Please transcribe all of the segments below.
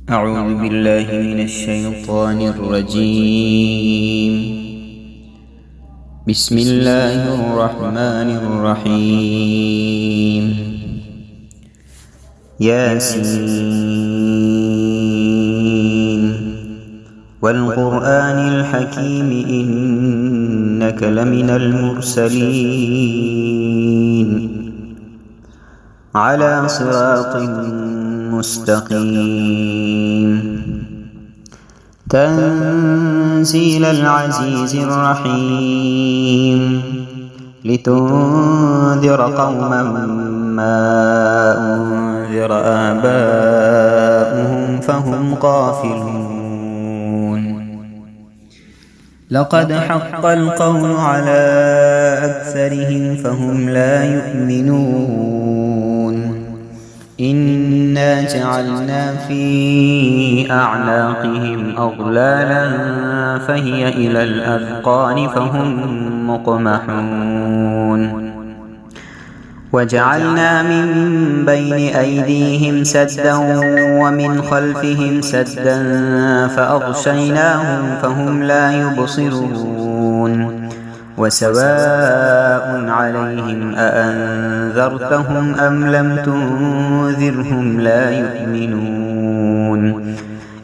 أعوذ بالله من الشيطان الرجيم. بسم الله الرحمن الرحيم. ياسين والقرآن الحكيم إنك لمن المرسلين على صراط مستقيم. تنزيل العزيز الرحيم لتنذر قوما ما أنذر آباؤهم فهم غافلون. لقد حق القول على أكثرهم فهم لا يؤمنون. إنا جعلنا في أعناقهم أغلالا فهي إلى الأذقان فهم مقمحون. وجعلنا من بين أيديهم سدا ومن خلفهم سدا فأغشيناهم فهم لا يبصرون. وسواء عليهم أأنذرتهم أم لم تنذرهم لا يؤمنون.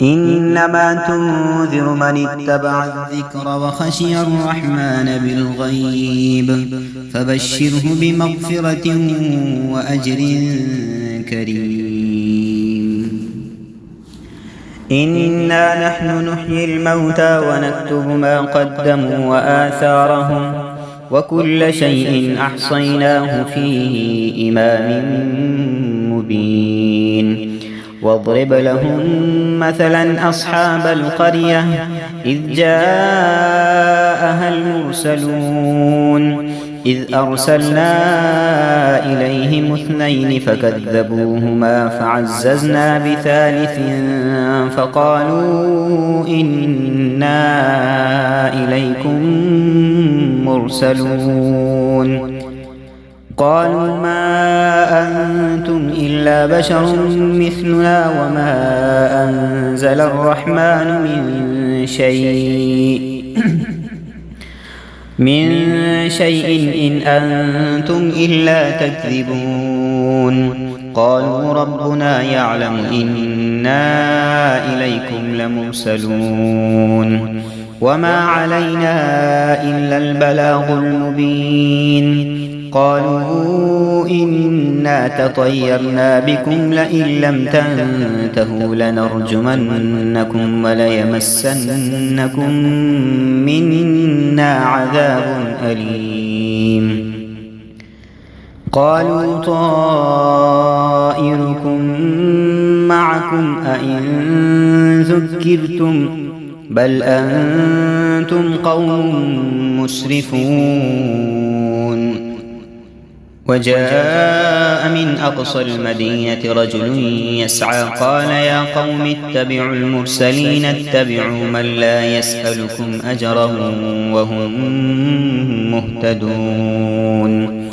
إنما تنذر من اتبع الذكر وخشي الرحمن بالغيب فبشره بمغفرة وأجر كريم. إنا نحن نحيي الموتى ونكتب ما قدموا وآثارهم وكل شيء أحصيناه في إمام مبين. واضرب لهم مثلا أصحاب القرية إذ جاءها المرسلون إذ أرسلنا إليهم 2 فكذبوهما فعززنا بثالث فقالوا إنا إليكم مرسلون. قالوا ما أنتم إلا بشر مثلنا وما أنزل الرحمن من شيء إن أنتم إلا تكذبون. قالوا ربنا يعلم إنا إليكم لمرسلون وما علينا إلا البلاغ المبين. قالوا إنا تطيرنا بكم لئن لم تنتهوا لنرجمنكم وليمسنكم منا عذاب أليم. قالوا طائركم معكم أئن ذكرتم بل أنتم قوم مسرفون. وجاء من أقصى المدينة رجل يسعى قال يا قوم اتبعوا المرسلين اتبعوا من لا يسألكم أجرا وهم مهتدون.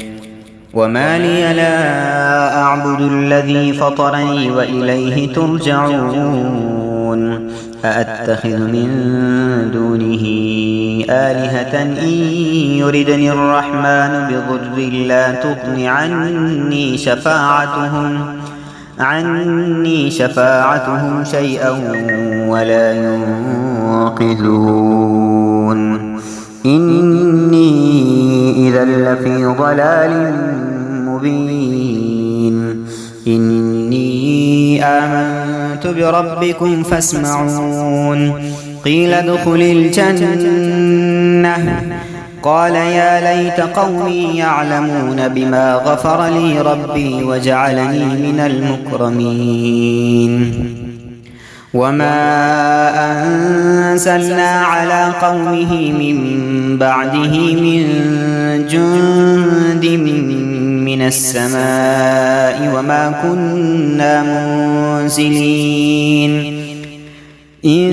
وما لي لا أعبد الذي فطرني وإليه ترجعون. أأتخذ من دونه آلهة إن يردني الرحمن بضر لا تغن عني شفاعتهم شيئا ولا ينقذون. إني إذا لفي ضلال مبين. إني آمنت بربكم فاسمعون. قيل ادخل الجنة قال يا ليت قومي يعلمون بما غفر لي ربي وجعلني من المكرمين. وما أنزلنا على قومه من بعده من جند من السماء وما كنا منزلين. إن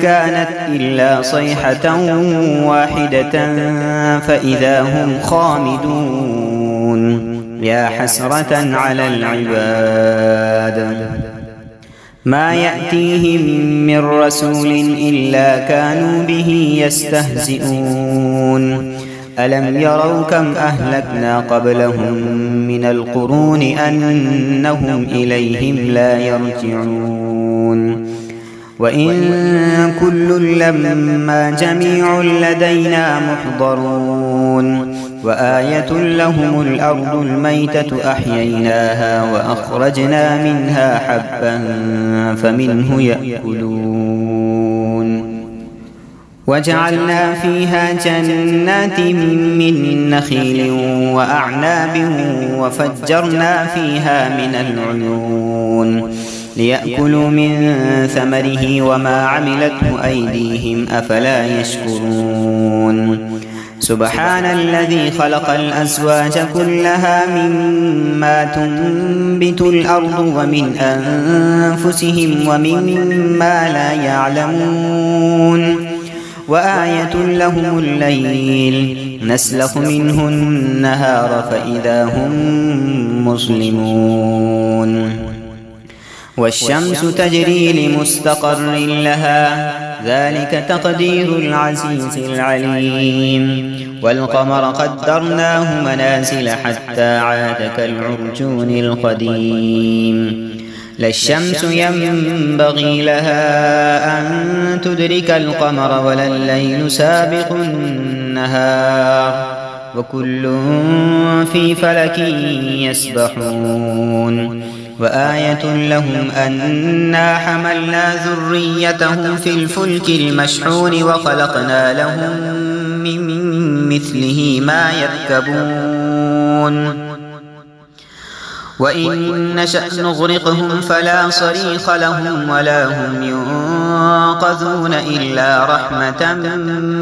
كانت إلا صيحة واحدة فإذا هم خامدون. يا حسرة على العباد ما يأتيهم من رسول إلا كانوا به يستهزئون ألم يروا كم أهلكنا قبلهم من القرون أنهم إليهم لا يرجعون وإن كل لما جميع لدينا محضرون وآية لهم الأرض الميتة أحييناها وأخرجنا منها حبا فمنه يأكلون وجعلنا فيها جنات من نخيل وأعناب وفجرنا فيها من العيون ليأكلوا من ثمره وما عملته أيديهم أفلا يشكرون سبحان الذي خلق الأزواج كلها مما تنبت الأرض ومن أنفسهم ومما لا يعلمون وآية لهم الليل نسلخ منه النهار فإذا هم مظلمون والشمس تجري لمستقر لها ذلك تقدير العزيز العليم والقمر قدرناه منازل حتى عاد كالعرجون القديم لا الشمس ينبغي لها أن تدرك القمر ولا الليل سابق النهار وكل في فلك يسبحون وآية لهم أنا حملنا ذريتهم في الفلك المشحون وخلقنا لهم من مثله ما يركبون وإن نشأ نغرقهم فلا صريخ لهم ولا هم ينقذون إلا رحمة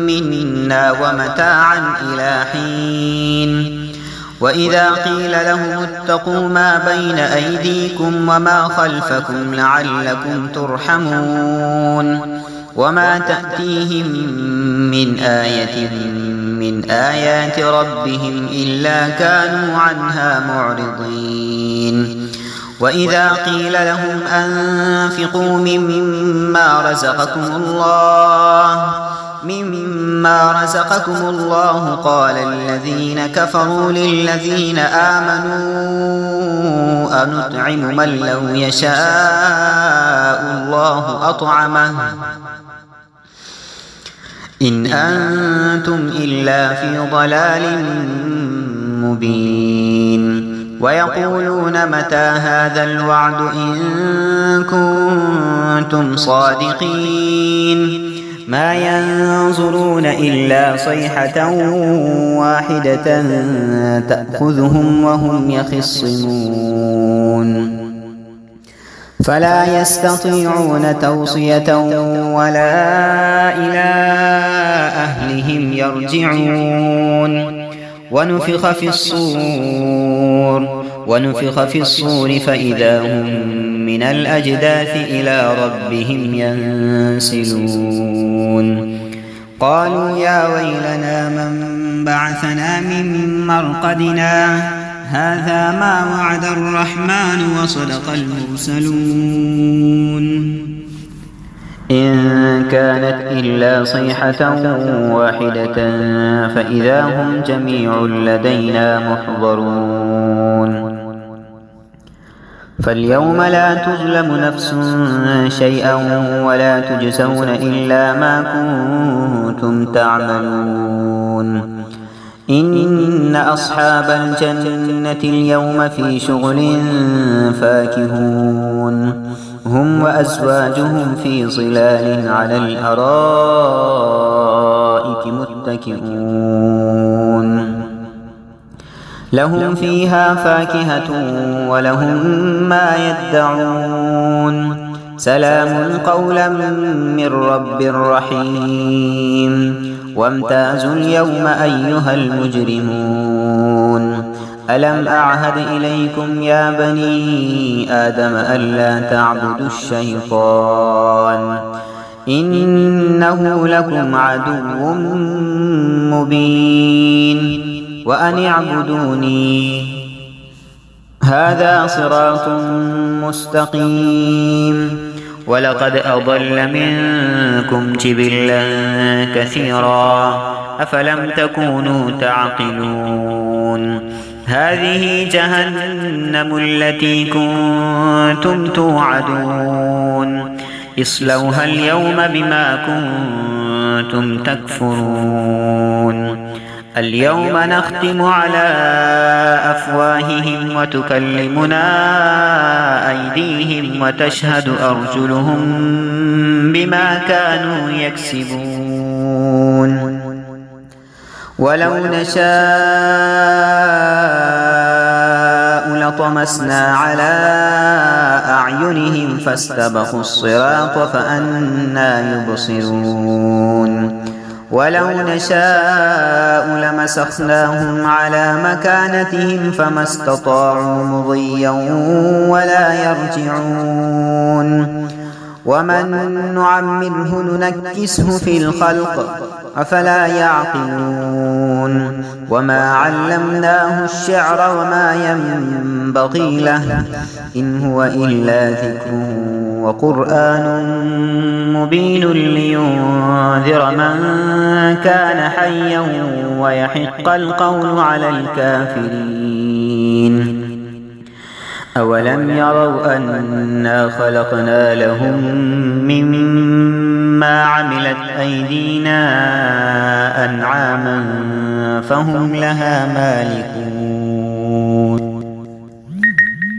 منا ومتاعا إلى حين وإذا قيل لهم اتقوا ما بين أيديكم وما خلفكم لعلكم ترحمون وما تأتيهم من آية من آيات ربهم إلا كانوا عنها معرضين وإذا قيل لهم أنفقوا مما رزقكم الله قال الذين كفروا للذين آمنوا أنطعم من لو يشاء الله أطعمه إن أنتم إلا في ضلال مبين ويقولون متى هذا الوعد إن كنتم صادقين ما ينظرون إلا صيحة واحدة تأخذهم وهم يخصمون فلا يستطيعون توصية ولا إلى أهلهم يرجعون ونفخ في الصور فإذا هم من الأجداث إلى ربهم ينسلون قالوا يا ويلنا من بعثنا من مرقدنا هذا ما وعد الرحمن وصدق المرسلون إن كانت إلا صيحة واحدة فإذا هم جميع لدينا محضرون فاليوم لا تظلم نفس شيئا ولا تجزون إلا ما كنتم تعملون إن أصحاب الجنة اليوم في شغل فاكهون هم وأزواجهم في ظلال على الأرائك متكئون لهم فيها فاكهة ولهم ما يدعون سلام قولا من رب رحيم وامتازوا اليوم أيها المجرمون ألم أعهد إليكم يا بني آدم ألا تعبدوا الشيطان إنه لكم عدو مبين وأن اعبدوني هذا صراط مستقيم ولقد أضل منكم جبلا كثيرا أفلم تكونوا تعقلون هذه جهنم التي كنتم توعدون اصلوها اليوم بما كنتم تكفرون اليوم نختم على أفواههم وتكلمنا أيديهم وتشهد أرجلهم بما كانوا يكسبون ولو نشاء لطمسنا على أعينهم فاستبقوا الصراط فأنى يبصرون ولو نشاء لمسخناهم على مكانتهم فما استطاعوا مضيا ولا يرجعون ومن نعمره ننكسه في الخلق أفلا يعقلون وما علمناه الشعر وما ينبغي له إن هو إلا ذكر وقرآن مبين لينذر من كان حيا ويحق القول على الكافرين أولم يروا أنا خلقنا لهم مما عملت أيدينا أنعاما فهم لها مالكون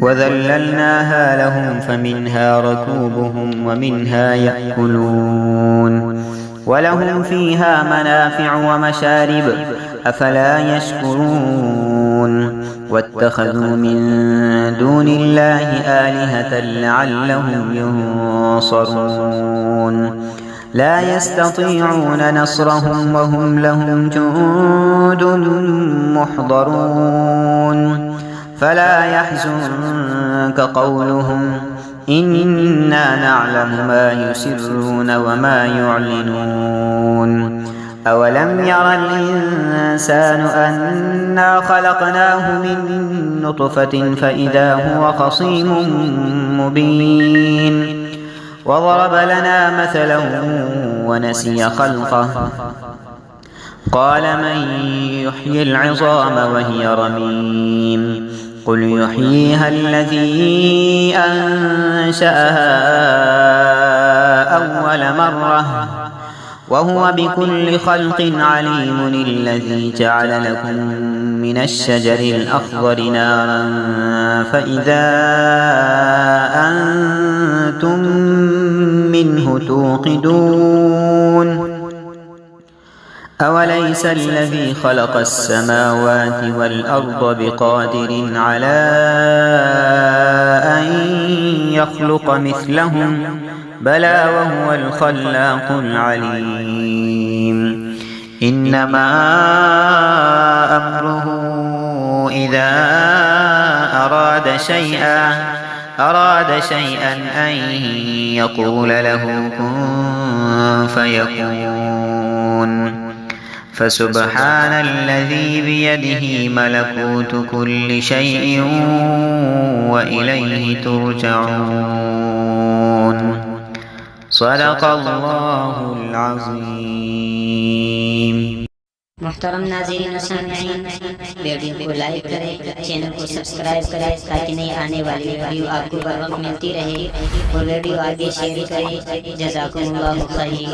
وذللناها لهم فمنها ركوبهم ومنها يأكلون ولهم فيها منافع ومشارب أفلا يشكرون واتخذوا من دون الله آلهة لعلهم ينصرون لا يستطيعون نصرهم وهم لهم جند محضرون فلا يحزنك قولهم إنا نعلم ما يسرون وما يعلنون أولم ير الإنسان أنا خلقناه من نطفة فإذا هو خصيم مبين وضرب لنا مثلا ونسي خلقه قال من يحيي العظام وهي رميم قل يحييها الذي أنشأها أول مرة وهو بكل خلق عليم الذي جعل لكم من الشجر الأخضر نارا فإذا أنتم منه توقدون أوليس الذي خلق السماوات والأرض بقادر على أن يخلق مثلهم بلى وهو الخلاق العليم إنما أمره إذا أراد شيئا أن يقول له كن فيكون فسبحان الذي بيده ملكوت كل شيء وإليه ترجعون صدق الله العظيم محترم ناظرین و سامعین वीडियो को लाइक करें चैनल को सब्सक्राइब करें ताकि नई आने वाली वीडियो आपको बर वक्त मिलती रहे और वीडियो आगे शेयर करें जज़ाकुमुल्लाहु खैर।